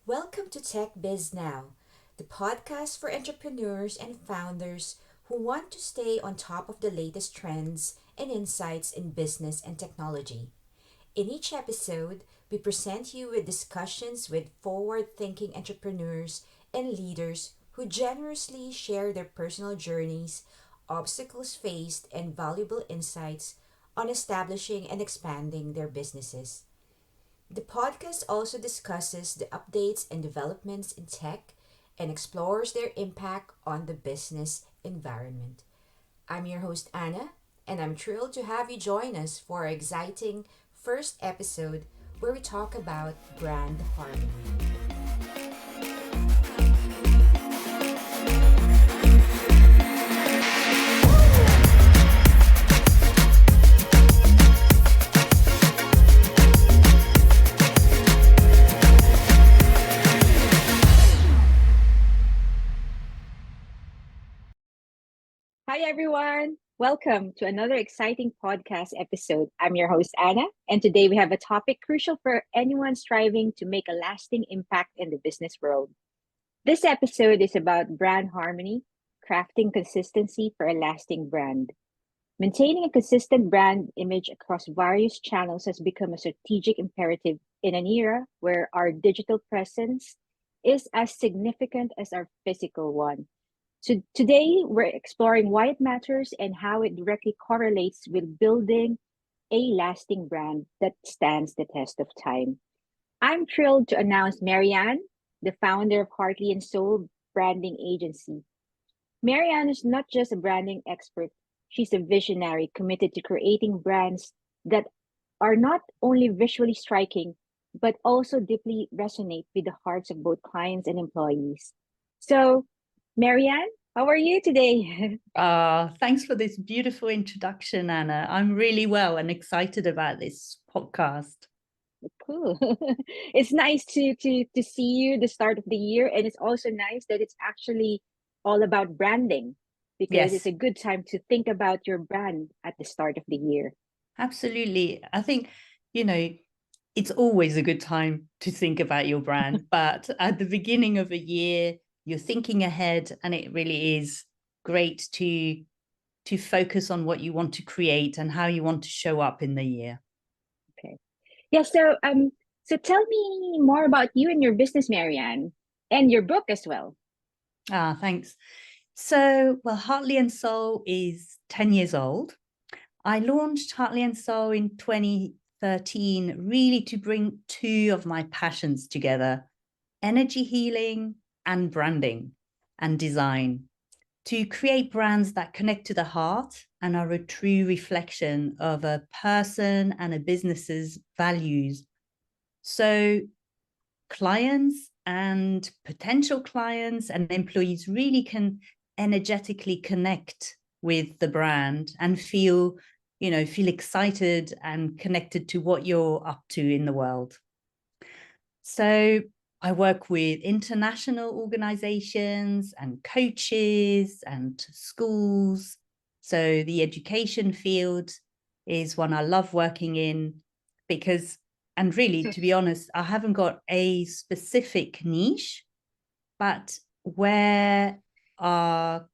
Welcome to Tech Biz Now, the podcast for entrepreneurs and founders who want to stay on top of the latest trends and insights in business and technology. In each episode, we present you with discussions with forward thinking entrepreneurs and leaders who generously share their personal journeys, obstacles faced, and valuable insights on establishing and expanding their businesses. The podcast also discusses the updates and developments in tech and explores their impact on the business environment. I'm your host, Anna, and I'm thrilled to have you join us for our exciting first episode where we talk about brand harmony. Hi, everyone. Welcome to another exciting podcast episode. I'm your host, Anna, and today we have a topic crucial for anyone striving to make a lasting impact in the business world. This episode is about brand harmony, crafting consistency for a lasting brand. Maintaining a consistent brand image across various channels has become a strategic imperative in an era where our digital presence is as significant as our physical one. So today we're exploring why it matters and how it directly correlates with building a lasting brand that stands the test of time. I'm thrilled to announce Marianne, the founder of Hartley Soul branding agency. Marianne is not just a branding expert, she's a visionary committed to creating brands that are not only visually striking, but also deeply resonate with the hearts of both clients and employees. So, Marianne, how are you today? Thanks for this beautiful introduction, Anna. I'm really well and excited about this podcast. Cool. It's nice to see you the start of the year, and it's also nice that it's actually all about branding because it's Yes, a good time to think about your brand at the start of the year. absolutely. I think, you know, it's always a good time to think about your brand, but at the beginning of a year, you're thinking ahead, and it really is great to focus on what you want to create and how you want to show up in the year. Okay. Yeah, so tell me more about you and your business, Marianne, and your book as well. Thanks. So, well, Hartley Soul is 10 years old. I launched Hartley Soul in 2013, really to bring two of my passions together: energy healing and branding and design, to create brands that connect to the heart and are a true reflection of a person and a business's values. So clients and potential clients and employees really can energetically connect with the brand and feel excited and connected to what you're up to in the world. So I work with international organizations and coaches and schools. So the education field is one I love working in because, and really, to be honest, I haven't got a specific niche, but where are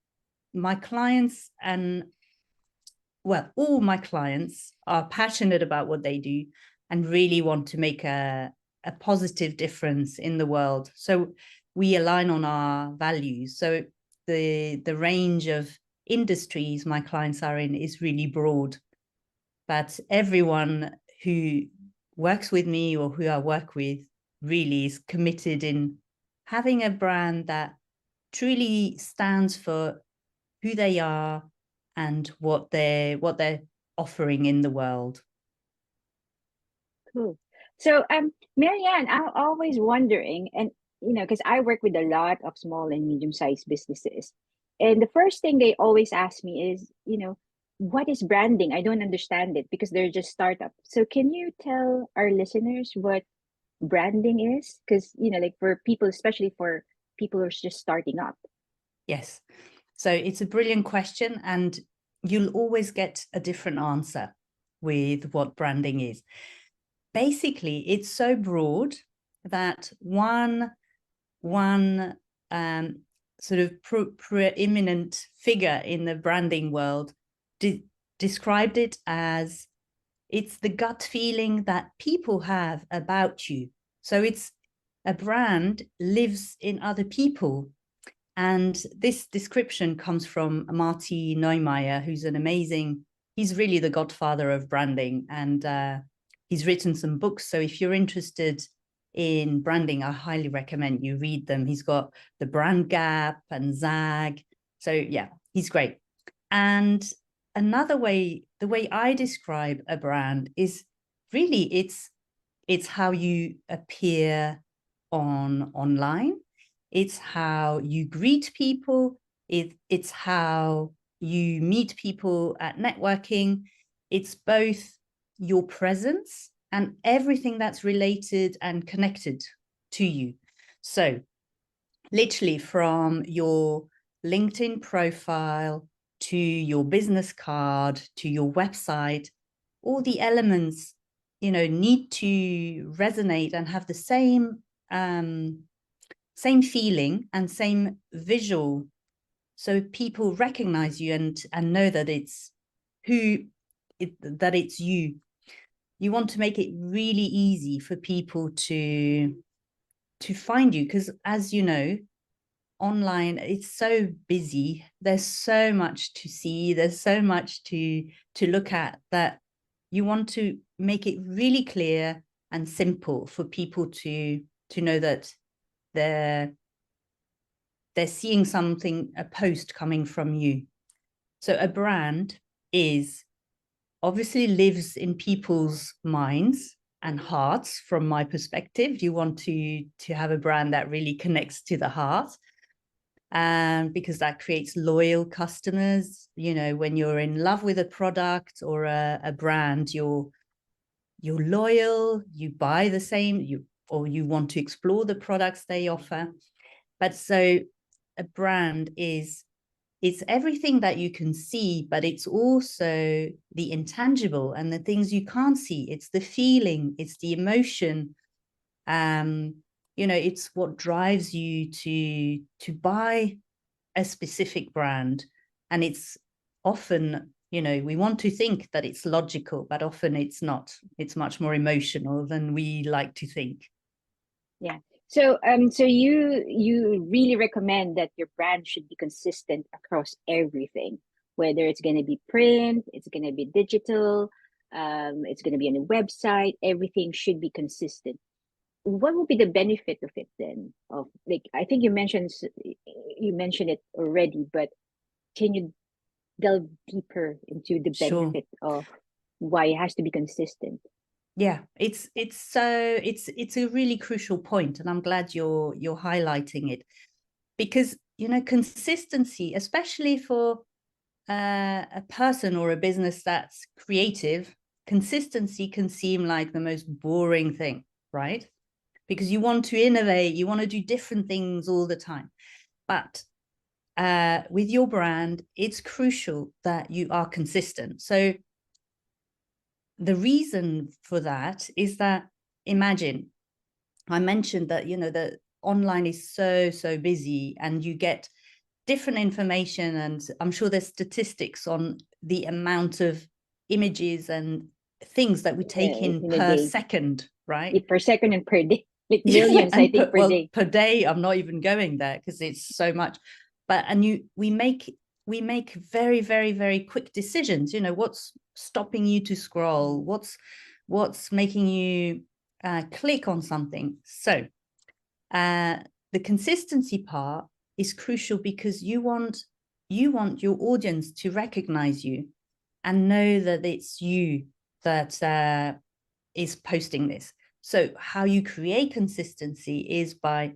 my clients and, well, all my clients are passionate about what they do and really want to make a positive difference in the world. So we align on our values. So the range of industries my clients are in is really broad, but everyone who works with me or who I work with really is committed in having a brand that truly stands for who they are and what they're offering in the world. Cool. So, Marianne, I'm always wondering, and because I work with a lot of small and medium-sized businesses, and the first thing they always ask me is, what is branding? I don't understand it because they're just startup. So, can you tell our listeners what branding is? Because like for people, especially for people who are just starting up. Yes. So it's a brilliant question, and you'll always get a different answer with what branding is. Basically, it's so broad that one one sort of preeminent figure in the branding world described it as, it's the gut feeling that people have about you. So it's a brand lives in other people. And this description comes from Marty Neumeier, who's an amazing, he's really the godfather of branding, and he's written some books. So if you're interested in branding, I highly recommend you read them. He's got The Brand Gap and 𝐷𝐢𝐝. So yeah, he's great. And another way, the way I describe a brand is really it's how you appear online. It's how you greet people. It's how you meet people at networking. It's both your presence and everything that's related and connected to you. So literally from your LinkedIn profile to your business card to your website, all the elements, you know, need to resonate and have the same feeling and same visual, so people recognize you and know that it's that it's you. You want to make it really easy for people to find you, because as you know, online it's so busy, there's so much to see, there's so much to look at, that you want to make it really clear and simple for people to know that they're seeing something, a post coming from you. So a brand is obviously lives in people's minds and hearts. From my perspective, you want to have a brand that really connects to the heart, because that creates loyal customers. You know, when you're in love with a product or a brand, you're loyal, you buy the same, or you want to explore the products they offer. But so a brand it's everything that you can see, but it's also the intangible and the things you can't see. It's the feeling, it's the emotion. You know, it's what drives you to buy a specific brand. And it's often, you know, we want to think that it's logical, but often it's not. It's much more emotional than we like to think. Yeah. So so you really recommend that your brand should be consistent across everything, whether it's going to be print, it's going to be digital, it's going to be on a website, everything should be consistent. What would be the benefit of it then? Of, like, I think you mentioned it already, but can you delve deeper into the Sure. benefit of why it has to be consistent? Yeah, it's a really crucial point, and I'm glad you're highlighting it, because, you know, consistency, especially for a person or a business that's creative, consistency can seem like the most boring thing, right? Because you want to innovate, you want to do different things all the time. But with your brand, it's crucial that you are consistent. So the reason for that is that, imagine, I mentioned that, you know, the online is so busy, and you get different information, and I'm sure there's statistics on the amount of images and things that we take in a per day. second, right? Per second and per day, like millions, I think, per day. Per day, I'm not even going there because it's so much. But we make very, very, very quick decisions. You know, what's stopping you to scroll? What's making you click on something? So the consistency part is crucial, because you want your audience to recognize you and know that it's you that is posting this. So how you create consistency is by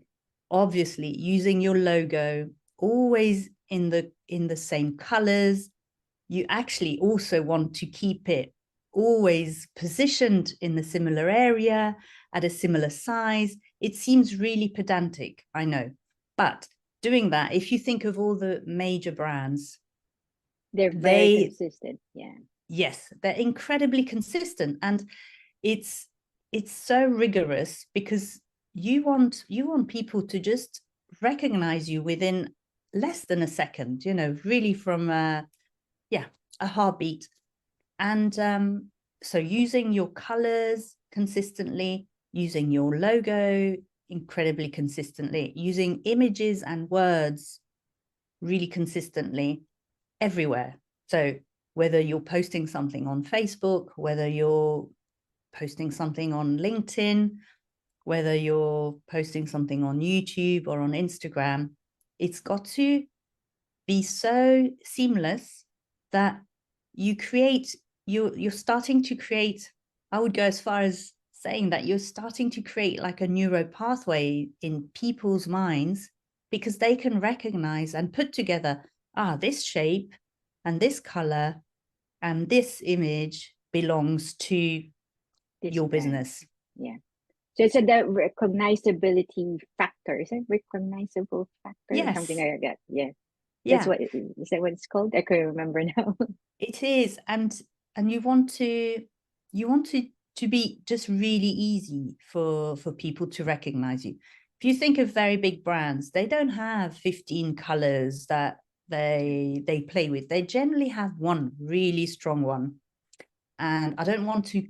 obviously using your logo always in the same colors. You actually also want to keep it always positioned in the similar area at a similar size. It seems really pedantic, I know, but doing that, if you think of all the major brands, they're very consistent. Yeah. Yes, they're incredibly consistent, and it's so rigorous, because you want people to just recognize you within less than a second, you know, really from a heartbeat. And so using your colors consistently, using your logo incredibly consistently, using images and words really consistently everywhere. So whether you're posting something on Facebook, whether you're posting something on LinkedIn, whether you're posting something on YouTube or on Instagram, it's got to be so seamless that you're starting to create, I would go as far as saying that you're starting to create like a neuro pathway in people's minds, because they can recognize and put together, this shape and this color and this image belongs to your business. Yeah. So it's the recognizability factor. Is it recognizable factor? Yes. Or something like that. Yeah. Yeah. That's what is that what it's called? I can't remember now. It is. And you want to be just really easy for people to recognize you. If you think of very big brands, they don't have 15 colors that they play with. They generally have one really strong one. And I don't want to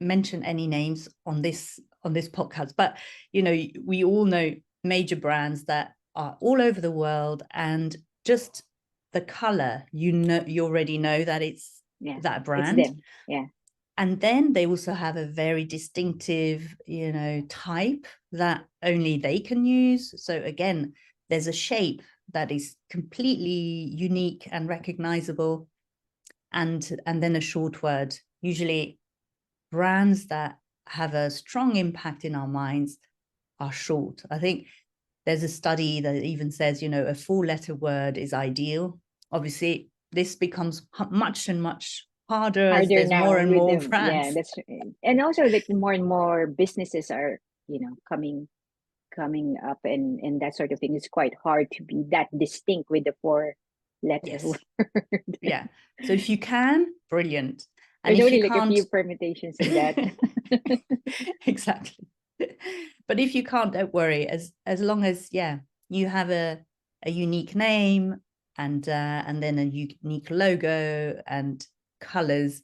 mention any names on this podcast, but you know, we all know major brands that are all over the world, and just the color, you already know that it's that brand. It's them. Yeah. And then they also have a very distinctive, you know, type that only they can use. So again, there's a shape that is completely unique and recognizable, and then a short word. Usually brands that have a strong impact in our minds are short. I think there's a study that even says, you know, a 4-letter word is ideal. Obviously, this becomes much and much harder as there's more and more brands. Yeah, that's, and also like more and more businesses are, you know, coming up, and that sort of thing. It's quite hard to be that distinct with the 4-letter word. Yeah. So if you can, brilliant. And there's only like a few permutations in that. Exactly. But if you can't, don't worry. As long as you have a unique name and then a unique logo and colors.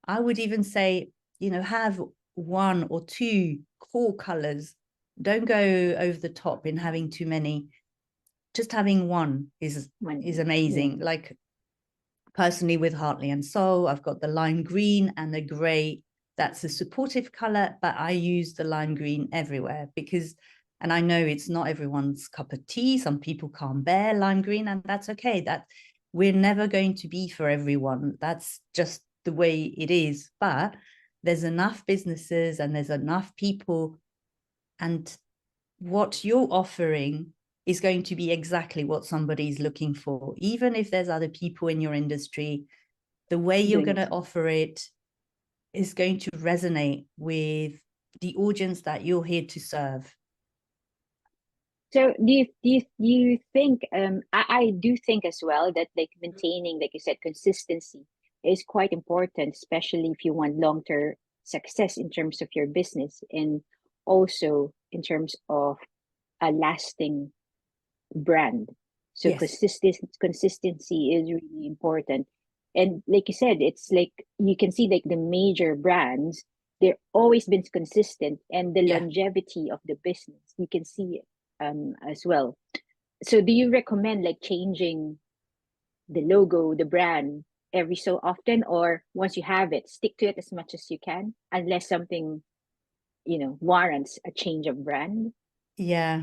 I would even say, you know, have 1 or 2 core colors. Don't go over the top in having too many. Just having one is amazing. Yeah. Like personally with Hartley and Soul, I've got the lime green and the gray. That's a supportive color, but I use the lime green everywhere because, and I know it's not everyone's cup of tea. Some people can't bear lime green, and that's okay. That we're never going to be for everyone. That's just the way it is. But there's enough businesses and there's enough people, and what you're offering is going to be exactly what somebody's looking for. Even if there's other people in your industry, the way you're going to offer it is going to resonate with the audience that you're here to serve. So do you think, I do think as well that like maintaining, like you said, consistency is quite important, especially if you want long-term success in terms of your business, and also in terms of a lasting brand. So yes. Consistency is really important. And like you said, it's like you can see like the major brands, they've always been consistent, and the longevity of the business, you can see it as well. So do you recommend like changing the logo, the brand every so often, or once you have it, stick to it as much as you can, unless something, you know, warrants a change of brand? Yeah.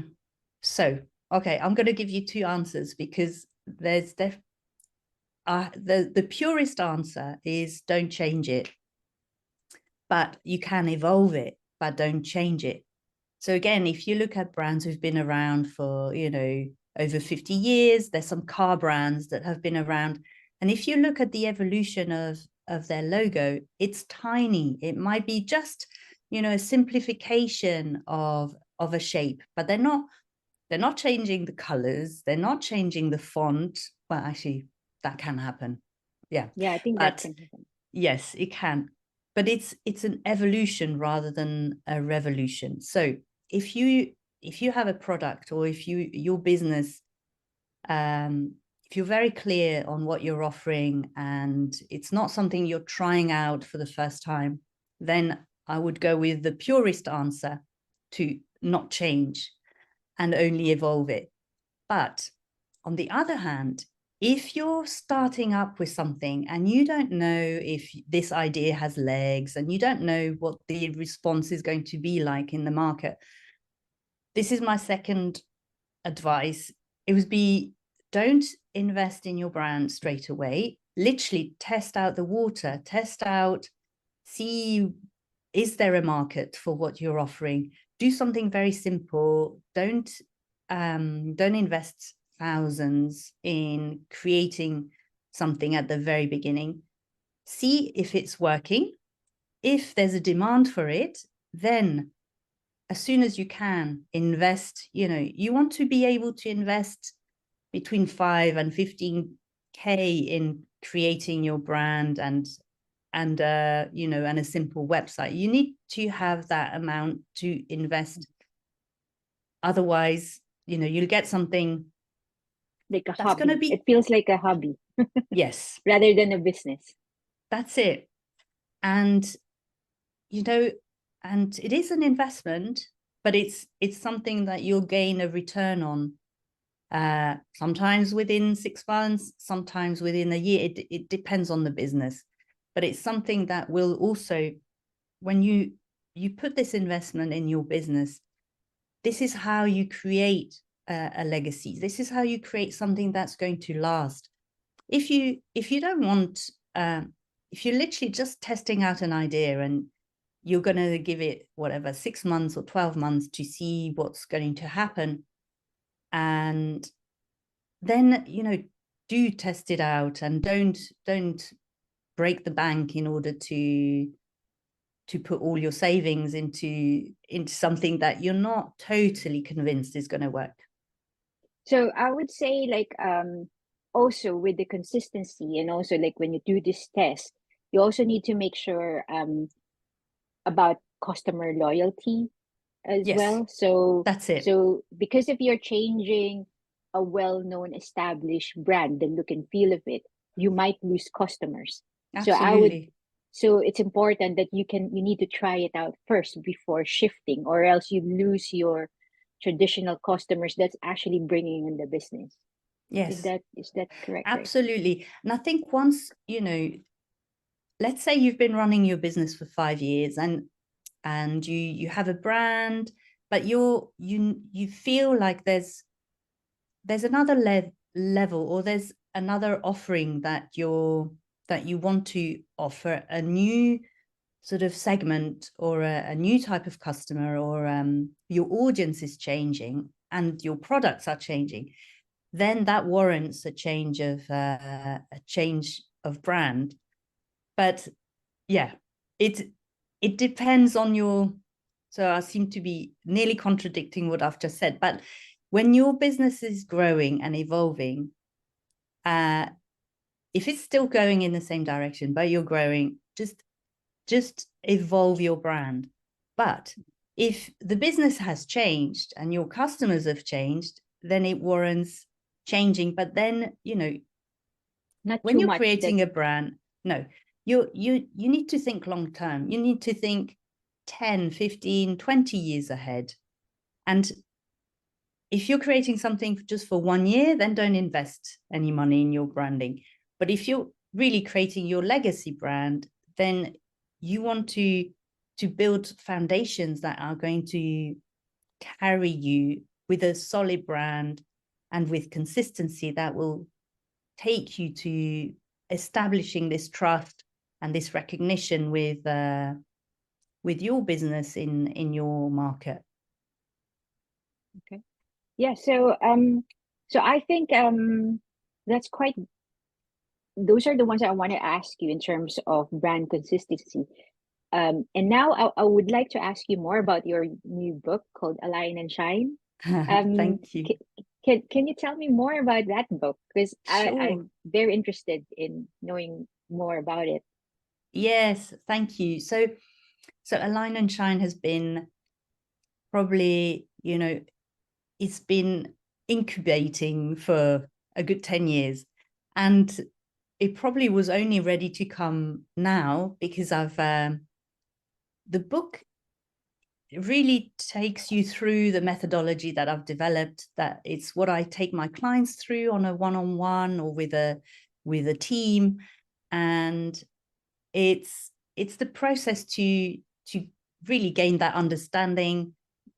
So, okay, I'm going to give you 2 answers, because there's the purest answer is don't change it, but you can evolve it, but don't change it. So again, if you look at brands who've been around for, you know, over 50 years, there's some car brands that have been around. And if you look at the evolution of their logo, it's tiny. It might be just, you know, a simplification of a shape, but they're not changing the colors. They're not changing the font. Well, actually, that can happen. Yeah. Yeah, I think that can happen. Yes, it can. But it's an evolution rather than a revolution. So if you have a product, or if your business, if you're very clear on what you're offering and it's not something you're trying out for the first time, then I would go with the purest answer to not change and only evolve it. But on the other hand, if you're starting up with something and you don't know if this idea has legs and you don't know what the response is going to be like in the market, this is my second advice. It would be, don't invest in your brand straight away. Literally test out the water, test out, see, is there a market for what you're offering? Do something very simple. Don't invest thousands in creating something at the very beginning. See if it's working. If there's a demand for it, then as soon as you can, invest. You want to be able to invest between 5 and 15K in creating your brand and a simple website. You need to have that amount to invest. Otherwise, you'll get something like a that's going to hobby. be, It feels like a hobby. yes, rather than a business. that's it. And and it is an investment, but it's something that you'll gain a return on, sometimes within 6 months, sometimes within a year. It depends on the business, but it's something that will also, when you put this investment in your business, this is how you create a legacy. This is how you create something that's going to last. If you don't want, if you're literally just testing out an idea and you're going to give it whatever 6 months or 12 months to see what's going to happen, and then do test it out, and don't break the bank in order to put all your savings into something that you're not totally convinced is going to work. So I would say, like, also with the consistency, and also like when you do this test, you also need to make sure about customer loyalty as Yes, well. So that's it. so because if you're changing a well-known established brand, the look and feel of it, you might lose customers. Absolutely. So it's important that you need to try it out first before shifting, or else you lose your traditional customers that's actually bringing in the business. Yes, Is that correct? absolutely. Right? And I think once, let's say you've been running your business for 5 years and you have a brand, but you feel like there's another level, or there's another offering that you want to offer, a new sort of segment, or a new type of customer, or your audience is changing and your products are changing, then that warrants a change of brand. But yeah, it depends on your, so I seem to be nearly contradicting what I've just said, but when your business is growing and evolving, if it's still going in the same direction, but you're growing, just evolve your brand. But if the business has changed and your customers have changed, then it warrants changing. But then, Not when too you're much creating a brand, no, you need to think long term. You need to think 10, 15, 20 years ahead. And if you're creating something just for 1 year, then don't invest any money in your branding. But if you're really creating your legacy brand, then you want to build foundations that are going to carry you with a solid brand and with consistency that will take you to establishing this trust and this recognition with your business in your market. Okay. Yeah. So I think that's quite. Those are the ones I want to ask you in terms of brand consistency. And now I would like to ask you more about your new book called Align and Shine. Thank you. Can you tell me more about that book? Because Sure. I'm very interested in knowing more about it. Yes, thank you. So Align and Shine has been probably, it's been incubating for a good 10 years. And it probably was only ready to come now because I've, the book really takes you through the methodology that I've developed, that it's what I take my clients through on a one-on-one or with a team. And it's the process to really gain that understanding,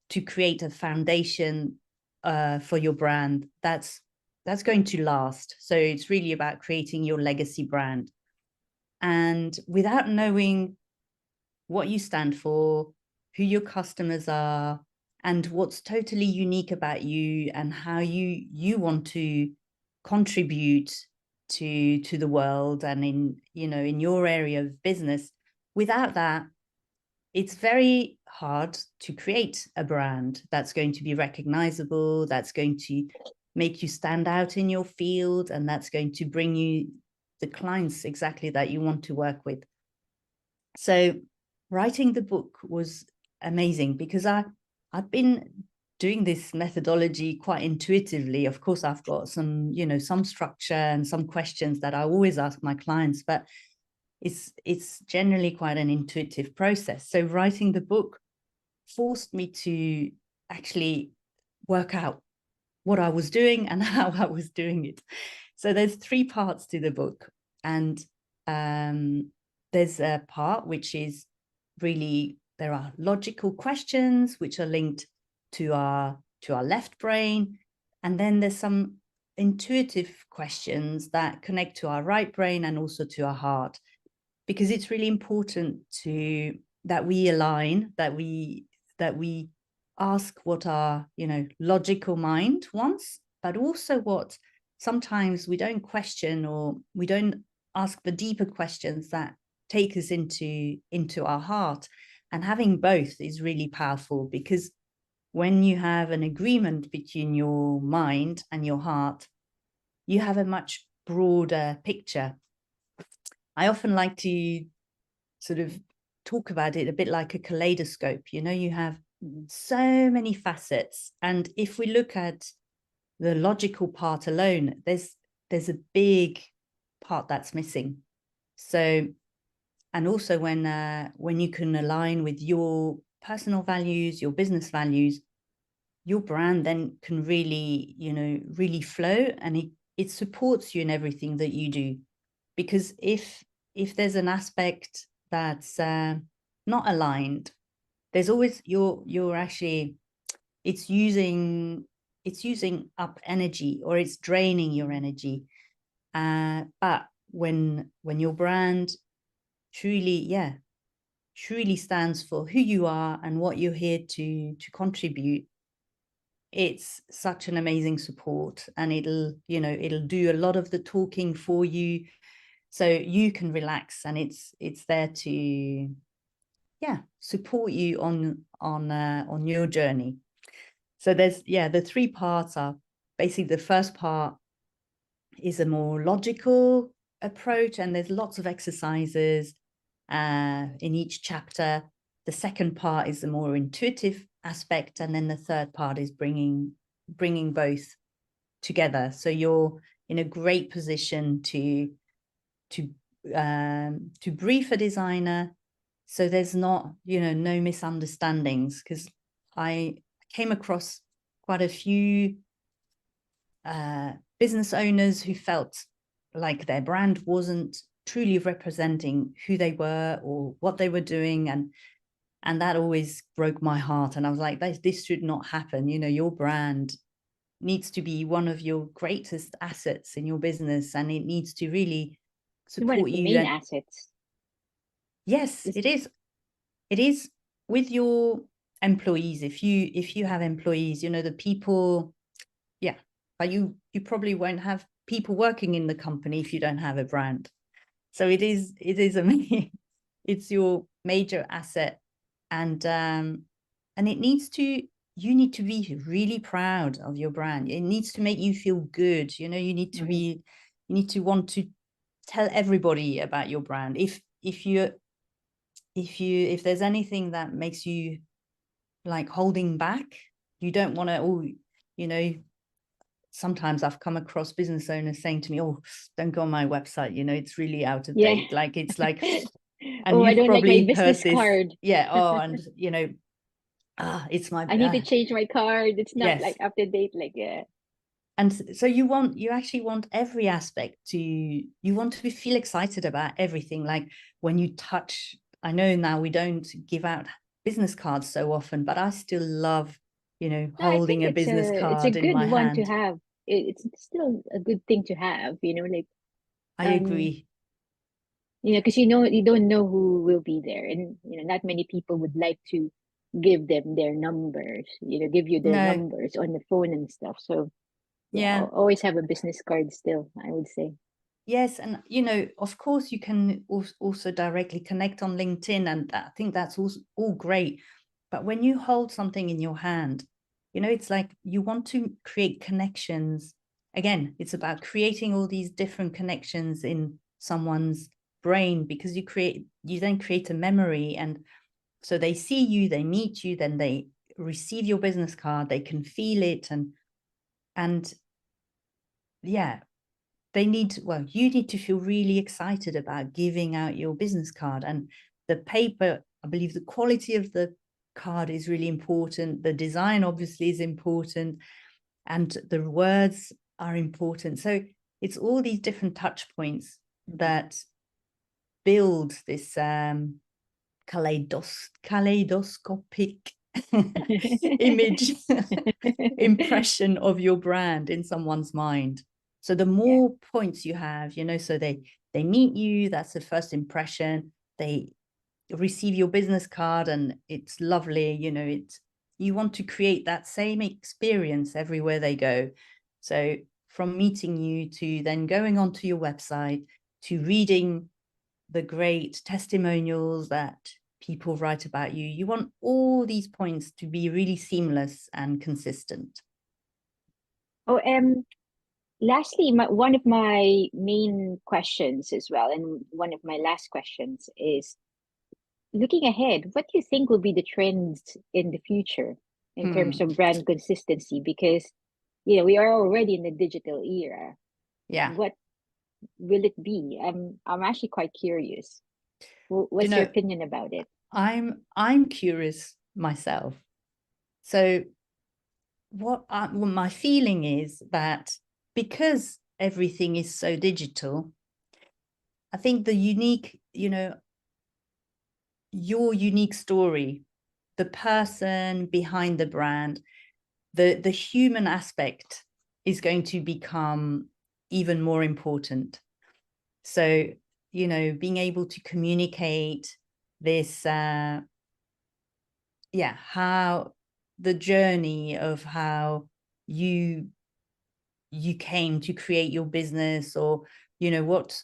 to create a foundation for your brand that's going to last. So it's really about creating your legacy brand. And without knowing what you stand for, who your customers are, and what's totally unique about you, and how you want to contribute to the world and in your area of business, without that, it's very hard to create a brand that's going to be recognizable, that's going to make you stand out in your field, and that's going to bring you the clients exactly that you want to work with. So writing the book was amazing because I've been doing this methodology quite intuitively. Of course, I've got some, some structure and some questions that I always ask my clients, but it's generally quite an intuitive process. So writing the book forced me to actually work out what I was doing and how I was doing it. So there's 3 parts to the book. And there's a part which is really, there are logical questions which are linked to our left brain. And then there's some intuitive questions that connect to our right brain and also to our heart, because it's really important that we align, that we ask what our logical mind wants, but also what sometimes we don't question, or we don't ask the deeper questions that take us into our heart. And having both is really powerful, because when you have an agreement between your mind and your heart, you have a much broader picture. I often like to sort of talk about it a bit like a kaleidoscope. You have so many facets, and if we look at the logical part alone, there's a big part that's missing. So, and also when you can align with your personal values, your business values, your brand then can really, really flow, and it supports you in everything that you do. Because if there's an aspect that's not aligned, there's always you're actually, it's using up energy, or it's draining your energy. But when your brand truly stands for who you are and what you're here to contribute, it's such an amazing support, and it'll do a lot of the talking for you, so you can relax, and it's there to support you on your journey. So there's the 3 parts are basically, the first part is a more logical approach, and there's lots of exercises in each chapter. The second part is the more intuitive aspect, and then the third part is bringing both together. So you're in a great position to brief a designer, so there's not no misunderstandings, because I came across quite a few business owners who felt like their brand wasn't truly representing who they were or what they were doing, and that always broke my heart. And I was like, this should not happen. Your brand needs to be one of your greatest assets in your business, and it needs to really support one of the you. main assets. Yes, it is with your employees. If you have employees, the people, but you probably won't have people working in the company if you don't have a brand. So it is amazing. It's your major asset, and it needs to, you need to be really proud of your brand. It needs to make you feel good. You need to be, you need to want to tell everybody about your brand. If there's anything that makes you like holding back. You don't want to, oh, you know, sometimes I've come across business owners saying to me, oh, don't go on my website, you know, it's really out of date. Like, it's like, and Oh, I you've don't like my probably heard business this. card. Yeah. Oh, and you know, it's my, I need to change my card. It's not yes. like up to date. Like, yeah. And so you actually want every aspect you want to feel excited about everything. Like when you touch, I know now we don't give out business cards so often, but I still love, you know, No, I holding think a business it's a card in good my one to hand. have. It's still a good thing to have, you know, like I um, agree. you know, because you don't know who will be there, and you know, not many people would like to give them their numbers, you know, give you their No, numbers on the phone and stuff. So yeah, yeah. I'll always have a business card still, I would say. Yes, and you know, of course, you can also directly connect on LinkedIn, and I think that's also all great. But when you hold something in your hand, you know, it's like you want to create connections. Again, it's about creating all these different connections in someone's brain, because you then create a memory, and so they see you, they meet you, then they receive your business card, they can feel it, and yeah, you need to feel really excited about giving out your business card. And the paper, I believe the quality of the card is really important. The design obviously is important, and the words are important. So it's all these different touch points that build this kaleidoscopic image impression of your brand in someone's mind. So the Yeah. more points you have, you know, so they meet you, that's the first impression. They receive your business card and it's lovely, you know, you want to create that same experience everywhere they go. So from meeting you to then going onto your website to reading the great testimonials that people write about you, you want all these points to be really seamless and consistent. Oh, lastly, one of my main questions as well, and one of my last questions is looking ahead, what do you think will be the trends in the future in terms of brand consistency? Because, you know, we are already in the digital era. Yeah. What will it be? I'm actually quite curious. You What's your know, opinion about it? I'm curious myself. So what my feeling is that because everything is so digital, I think the unique, you know, your unique story, the person behind the brand, the human aspect is going to become even more important. So, you know, being able to communicate this, how the journey of how you came to create your business, or, you know, what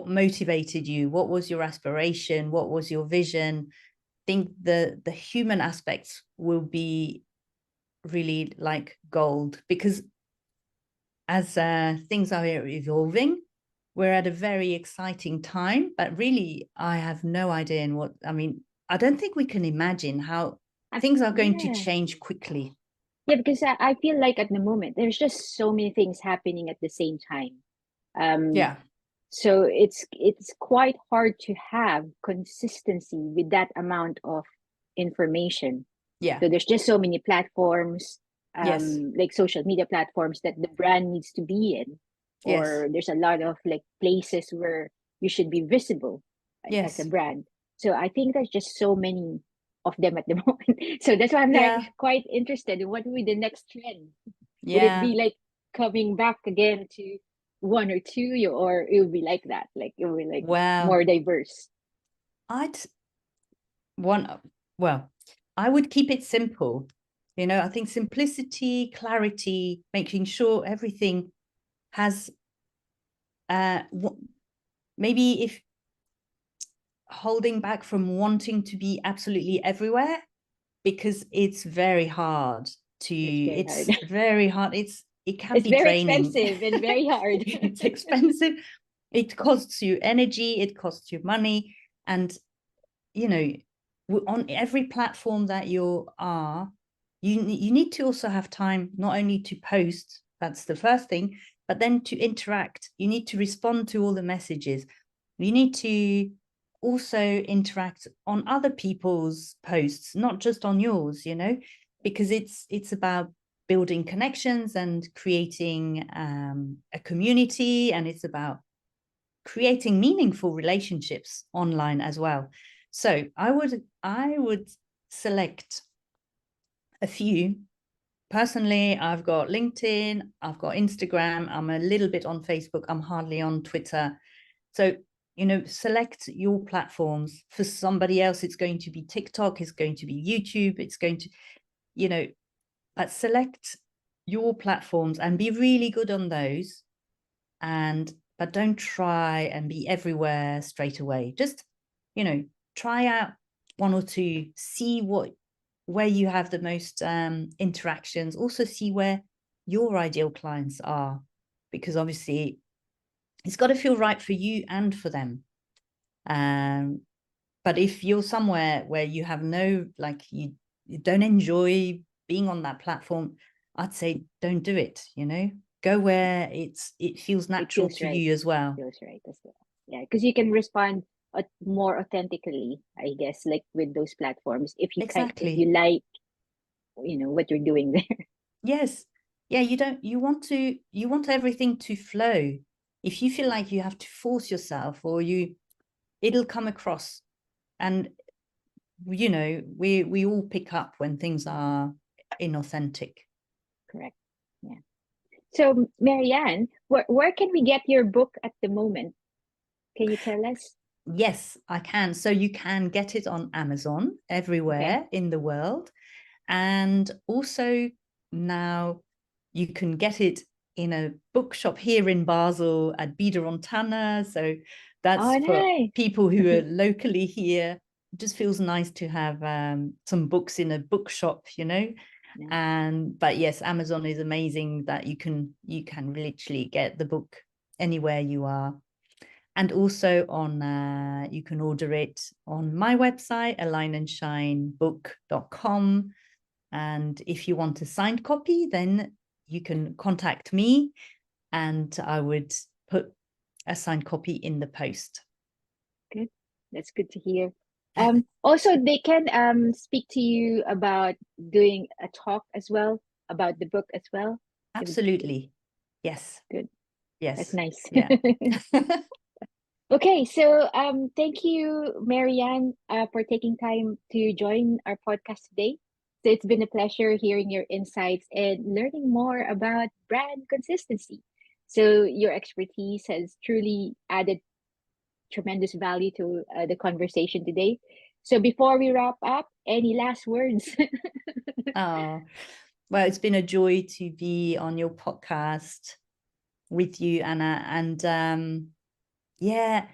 motivated you, what was your aspiration, what was your vision. I think the human aspects will be really like gold, because as things are evolving, we're at a very exciting time, but really I have no idea in what, I mean, I don't think we can imagine how things are going to Yeah. change quickly. Yeah, because I feel like at the moment there's just so many things happening at the same time. Um, Yeah. so it's quite hard to have consistency with that amount of information. Yeah. So there's just so many platforms, Yes. like social media platforms that the brand needs to be in, Yes. or there's a lot of like places where you should be visible as a Yes. brand. So I think there's just so many of them at the moment. So that's why I'm like Yeah. quite interested in what will be the next trend. Would it Yeah. be like coming back again to one or two, or it would be like that, like it would be like Well, more diverse? I'd want, well, I would keep it simple. You know, I think simplicity, clarity, making sure everything has, maybe if holding back from wanting to be absolutely everywhere, because it's very hard to, It's very it's hard. very hard. It can It's be very draining. expensive and very hard. It's expensive. It costs you energy, it costs you money. And, you know, on every platform that you are, you need to also have time not only to post, that's the first thing, but then to interact. You need to respond to all the messages. You need to also interact on other people's posts, not just on yours, you know, because it's about building connections and creating a community, and it's about creating meaningful relationships online as well. So I would select a few. Personally, I've got LinkedIn, I've got Instagram, I'm a little bit on Facebook, I'm hardly on Twitter. So, you know, select your platforms. For somebody else, it's going to be TikTok, it's going to be YouTube, it's going to, you know, but select your platforms and be really good on those. But don't try and be everywhere straight away. Just, you know, try out one or two, see where you have the most interactions, also see where your ideal clients are, because obviously it's got to feel right for you and for them. But if you're somewhere where you have no, like you don't enjoy being on that platform, I'd say don't do it, you know, go where it feels natural to you as well. Feels right as well. Yeah, because you can respond more authentically, I guess, like with those platforms, if you Exactly. if you like, you know, what you're doing there. Yes. Yeah, you want everything to flow. If you feel like you have to force yourself, or it'll come across. And you know, we all pick up when things are inauthentic. Correct. Yeah. So Marianne, where can we get your book at the moment? Can you tell us? Yes, I can. So you can get it on Amazon everywhere in the world. And also now you can get it in a bookshop here in Basel at Biederontana. So that's for people who are locally here. It just feels nice to have some books in a bookshop, you know. But yes, Amazon is amazing that you can literally get the book anywhere you are. And also on you can order it on my website, alignandshinebook.com. And if you want a signed copy, then you can contact me and I would put a signed copy in the post. Good. That's good to hear. Also, they can speak to you about doing a talk as well, about the book as well. Absolutely. Yes. Good. Yes. That's nice. Yeah. Okay, so thank you, Marianne, for taking time to join our podcast today. So it's been a pleasure hearing your insights and learning more about brand consistency. So your expertise has truly added tremendous value to the conversation today. So before we wrap up, any last words? Oh, well, it's been a joy to be on your podcast with you, Anna. And yeah,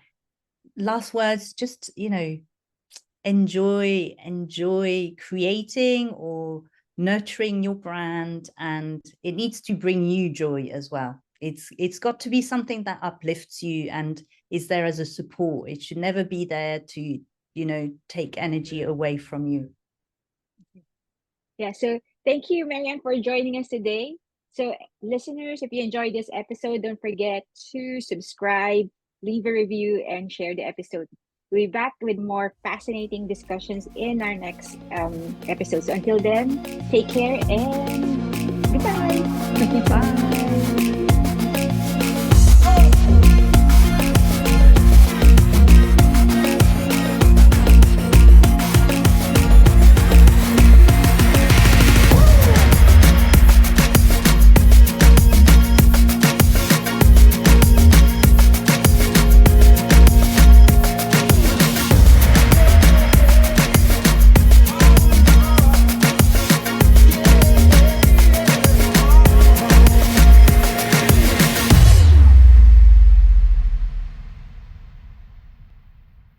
last words, just, you know, enjoy creating or nurturing your brand, and it needs to bring you joy as well. It's got to be something that uplifts you and is there as a support. It should never be there to, you know, take energy away from you. Yeah, so thank you, Marianne, for joining us today. So listeners, if you enjoyed this episode, don't forget to subscribe, leave a review, and share the episode. We'll be back with more fascinating discussions in our next episode. So until then, take care and goodbye. Bye.